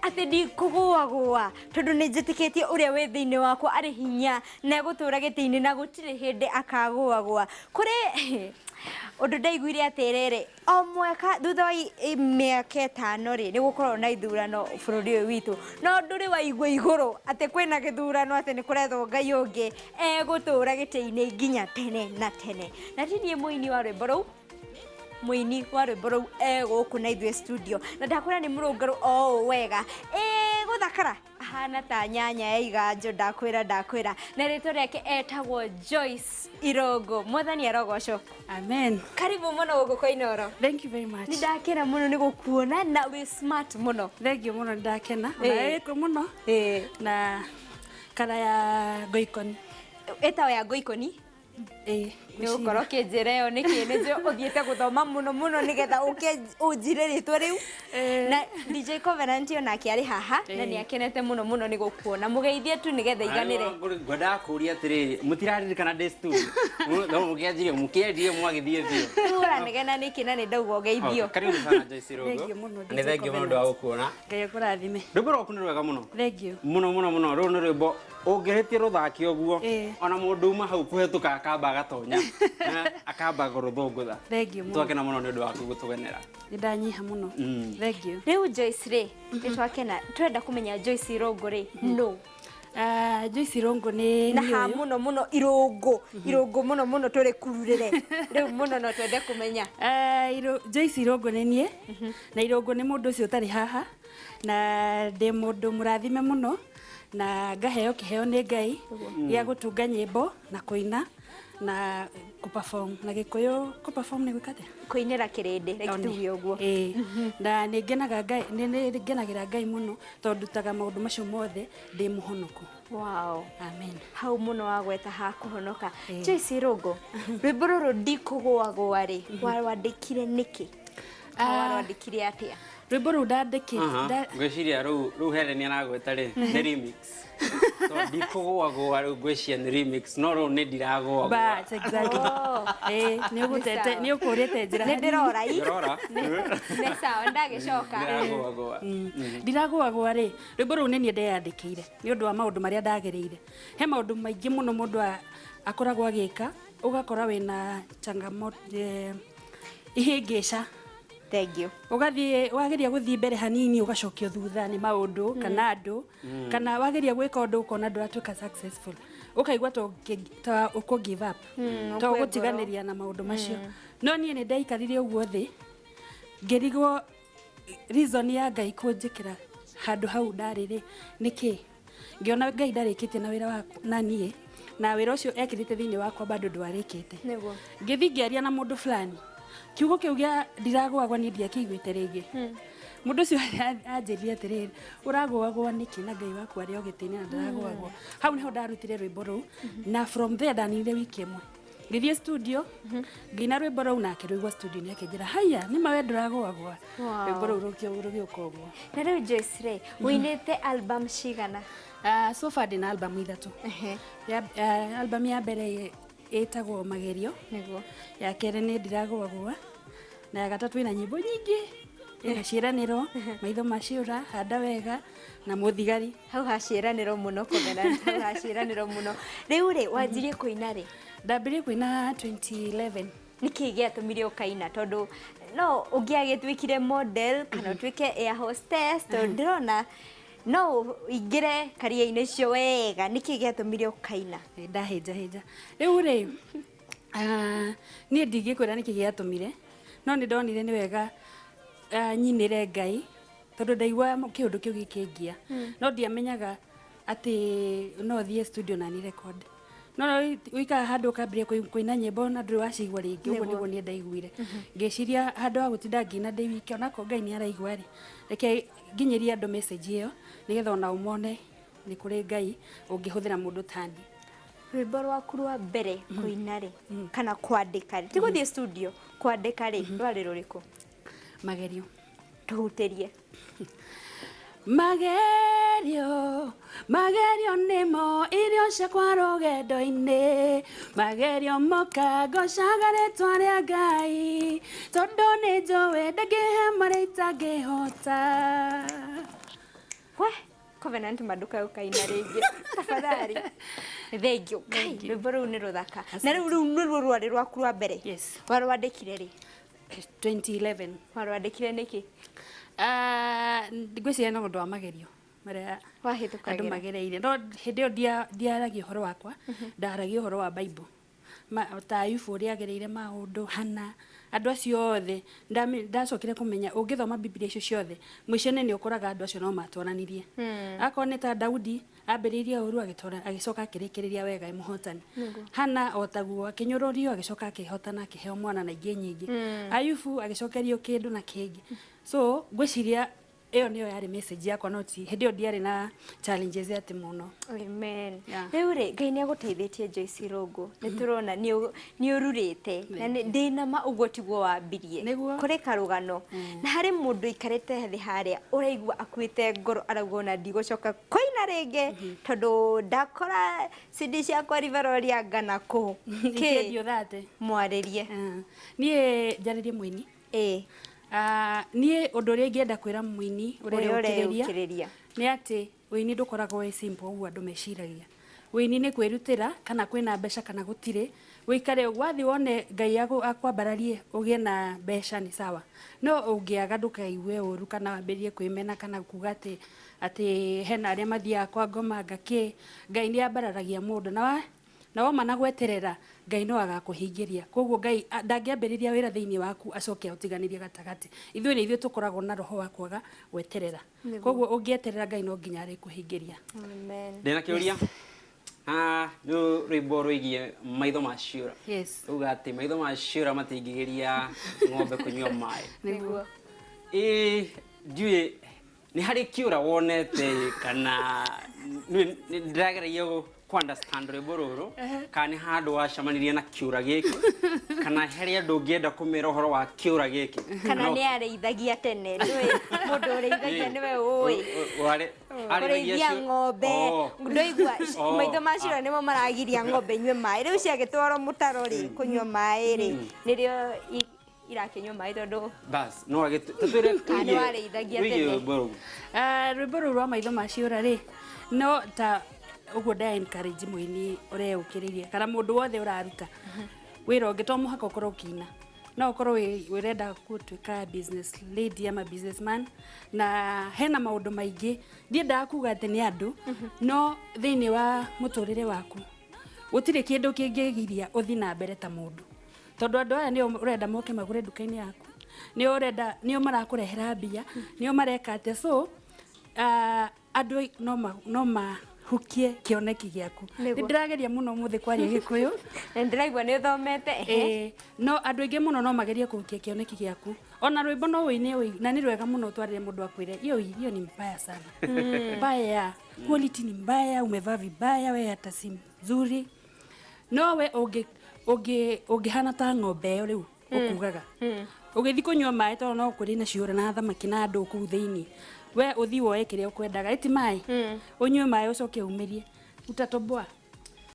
ati ndi kugwa tondu ni njitikitie uria we thiini wakwa ari hinya na gutura gitiini na gutire hindi akagwa kuri undu ndaiguire atiriri o mwaka thutha wa miaka 5 ri ni gukorwo na ithurano bururi uyu witu no nduri waigua iguru ati kwina githurano ati ni kurethwo ngai ungi gutura gitiini nginya tene na tene na tinie muini wa rwimbo ruu muini wa rwimbo ruu guku na ithuĩ studio na ndakwĩra nĩ mũrũngarũ o wega gũthakara ahana ta nyanya ya iganjũ ndakwĩra na rĩtwa rĩake etagwo Joyce Irũngũ mwathani arogocwo. Amen. Karibu mũno gũkũ kwa Inooro. Thank you very much. Nĩ ndakena mũno nĩ gũkuona na wĩ smart mũno. Thank you mũno nĩ ndakena na ĩkũ mũno na kara ya ngoikoni ĩtawa ya ngoikoni ni ukoro kinjira yo niki nijo uthiete guthoma muno nigetha uke unjire ritwa riu na DJ Covenant onake ari haha na ni akenete muno ni gukuona mugeithie tu nigetha iganire ngwenda kuria atiri mutiraririkana de studio no mukianjire mukiendie mwagithie thio ura nigena niki na ni ndauga ugeithio. Karibu sana Joyce Irũngũ ni thank you muno wa gukuona ngai kurathime rwimbo rwaku ni rwega muno thank you muno ru ni rwimbo ungihitie ruthaki uguo ona mundu uma hau kuhetuka akamba gatonya akamba guruthungutha twakena muno ni undu waku gutugenera ndanyiha muno thank you. Riu Joyce ri twakena twenda kumenya Joyce Irũngũ ri no Joyce Irũngũ ni na ha muno Irũngũ muno turi kururire riu muno no twende kumenya Joyce Irũngũ ni nie na Irũngũ ni mundu ucio utari haha na ndi mundu murathime muno na ngaheo kiheo ni Ngai ya gutunga nyimbo na kuina na ku-perform na Gikuyu ku-perform ni gwikate kuinira kirindi like tuge uguo na ningenaga Ngai ningenagira Ngai muno tondu taga maundu macio mothe ndi muhonoku. Wow, amen. Hau muno wagweta ha kuhonoka. Joyce Irũngũ rwimbo ruru ndikugwa ri warwandikire niki warwandikire atia rwimbo ru ndandikite ngwiciria ru Helen aragweta ri the remix so ndikugwa ru ngwiciria ni remix no ru ni ndiragwa but exactly ni ugutete ni ukurite njira ni ndirora ni sawa ndagicoka ndiragwa ri rwimbo ru ni ndeyandikire ni undu wa maundu maria ndagereire he maundu maingi muno mundu akoragwo agika ugakora wina changamoto ihingica. Thank you. Ugathie wageria guthii mbere hanini ugacokio thutha ni maundu kana andu kana wageria gwika undu ukona nduratuka successful ukaigwa ta uko give up to gutiganiria na maundu macio no nie ni ndaikarire uguo thi ngirigwo reason ya Ngai kunjikira handu hau ndarire niki ngiona Ngai ndarikite na wira waku na nie na wira ucio ekirite thiini wakwa bado ndwarikite niguo ngithi ngiaria na mundu fulani kiugo kiu gia ndiragwagwa ni ndiakiguite ringi mundu ucio anjirire atiriri uragwagwa niki na Ngai waku ari ogitini na ndiragwagwa hau niho ndarutire rwimbo ruu na from there ndanire wiki imwe ngithie studio ngina rwimbo ruu nake rwigwa studio ni akinjira haya ni mawe ndiragwagwa rwimbo ruu rugioka uguo. Na riu Joyce ri winite album cigana? So far ndina album ithatu. Album ya mbere etagwo Magerio niguo ya kere ni ndiragwagwa na ya gatatu ina nyimbo nyingi ina ciiraniro maitho maciura handa wega na muthigari hau haciiraniro muno Covenant hau haciiraniro muno riu ri wanjirie kuina ri ndambirie kuina 2011 niki giatumire ukaina tondu no ungiagitwikire model kana twike air hostess tondu ndirona no ingire karia-ini cio wega niki giatumire ukaina ndahinja riu ri ni ndigikwira niki giatumire no ni ndonire ni wega nyinire Ngai tondu ndaigua kiundu kiu gikingia no ndiamenyaga ati no thie studio na ni record no uika handu kambiria kuina nyimbo na nduri wacigwa ringi uguo niguo ni ndaiguire ngeciria handu wa gutinda ngina ndi wiki onako Ngai ni araigua ri reke nginyiria andu message iyo nigetha ona umone ni kuri Ngai ungihuthira mundu tani. Rwimbo rwaku rwa mbere kuina ri kana kwandika ri tiguthie studio kwandika ri rwari ruriku? Magerio tuhutirie Magerio nimo irio ciakwa rugendo-ini Magerio moka ngocaga ritwa ria Ngai tondu ni njuwi ndangihe maria itangihota we Covenant maduka ukaina rĩngĩ tafadhali thank you rwĩmbo rũu nĩ rũthaka na rũu nĩruo rwarĩ rwaku rwa mbere warwandĩkire rĩ 2011 warwandĩkire nĩkĩ ngwĩciria no ũndũ wa magerio marĩa wahĩtũkagĩra andũ magereire no hĩndĩ ĩyo ndiaragia ũhoro wakwa ndaragia ũhoro wa Bible ta Ayubu ũrĩa agereire maũndũ Hana andũ acio othe ndacokire kũmenya ũngĩthoma Biblia icio ciothe mũico-inĩ nĩ ũkoraga andũ acio no matwaranirie akorwo nĩ ta Daudi ambĩrĩirie ũru agĩcoka akĩrĩkĩrĩria wega mũhotani Hana otaguo akĩnyũrũrio agĩcoka akĩhotana akĩheo mwana na ingĩ nyingĩ Ayubu agĩcokerio kĩndũ na kĩngĩ so ngwĩciria ĩyo nĩyo yarĩ message yakwa no ti hĩndĩ ĩyo ndiarĩ na challenges atĩ mũno amen rĩu rĩ Ngai nĩ agũteithĩtie Joyce Irũngũ nĩ tũrona nĩ ũrurĩte na ndĩna ma ũguo tiguo wambirie kũrĩ karũgano na harĩ mũndũ ikarĩte thĩ harĩa ũraigua akuĩte ngoro arauga ona ndigũcoka kũina rĩngĩ tondũ ndakora CD ciakwa rivaroria ngana kũ kĩendio thate mwarĩrie niĩ njarĩrie mũini niĩ ũndũ ũrĩa ingĩenda kwĩra mũini ũrĩa ũkĩrĩria nĩ atĩ ũini ndũkoragwo wĩ simple ũguo andũ meciragia ũini nĩ kwĩrutĩra kana kwĩna mbeca kana gũtirĩ wĩikare wathi wone Ngai akwambararie ũgĩe na mbeca nĩ sawa no ũngĩaga ndũkaigue ũru kana wambĩrĩrie kwĩmena kana kuga atĩ hena arĩa mathiaga kwa ngoma ngakĩ Ngai nĩ ambararagia mũndũ na woma na gweterera Ngai no agakũhingĩria koguo Ngai ndangĩambĩrĩria wĩra thĩinĩ waku acoke ũtiganĩrie gatagatĩ ithuĩ tũkoragwo na roho wa kwaga gweterera koguo ũngĩeterera Ngai no nginya arĩkũhingĩria amen ndĩna kĩũria nĩ rwĩmbo rwĩgiĩ maitho ma ciũra uga atĩ maitho ma ciũra matingĩgĩria ng'ombe kũnyua maĩ nĩguo ndiũĩ nĩ harĩ kĩũra wonete kana ndĩragereire understand rwĩmbo rũrũ kana nĩ handũ wacemanirie na kĩũra gĩkĩ kana harĩ andũ ũngĩenda kũmera ũhoro wa kĩũra gĩkĩ kana nĩ arĩithagia tene ndũĩ mũndũ ũrĩithagia nĩwe ũĩ arĩithagia ng'ombe ndũigua maitho ma ciũra nĩmo maragiria ng'ombe inyue maĩ rĩu ciagĩtwarwo mũtaro rĩ kũnyua maĩ rĩ nĩrĩo irakĩnyua maĩ tondũ bas no agĩtũtwĩre arĩithagia tene rwĩmbo rũu rwa maitho ma ciũra rĩ no ta uguo nda encourage mũini ũreũkĩrĩirie kana mũndũ wothe ũraruta wĩra ũngĩ to mũhaka ũkorwo ũkĩina no ũkorwo wĩrenda gũtuĩka business lady ama businessman na hena maũndũ maingĩ ndiendaga kuga atĩ nĩ andũ no thĩinĩ wa mũtũrĩre waku gũtirĩ kĩndũ kĩngĩgiria ũthi na mbere ta mũndũ tondũ andũ aya nĩo ũrenda moke magũre nduka-inĩ yaku nĩo marakũrehera mbia nĩo mareka atĩa so andũ no hukie kĩoneki gĩaku ndĩrageria mũno mũthĩ kwaria Gĩkũyũ ndĩraigua nĩ ũthomete no andũ aingĩ mũno no magerie kũhukia kĩoneki gĩaku ona rwĩmbo no wĩine na nĩ rwega mũno twarĩre mũndũ akwĩre hiyo ni mbaya sana mbaya quality ni mbaya umevaa vibaya wewe hata si mzuri no we ũngĩhana ta ng'ombe ĩyo rĩu ũkugaga ũgĩthi kũnyua maĩ tondũ no kũrĩ na ciũra na thamaki na andũ kũu thĩinĩ we uthi woe kĩrĩa ũkwendaga eti maĩ unyue maĩ ucoke umĩrie utatoboa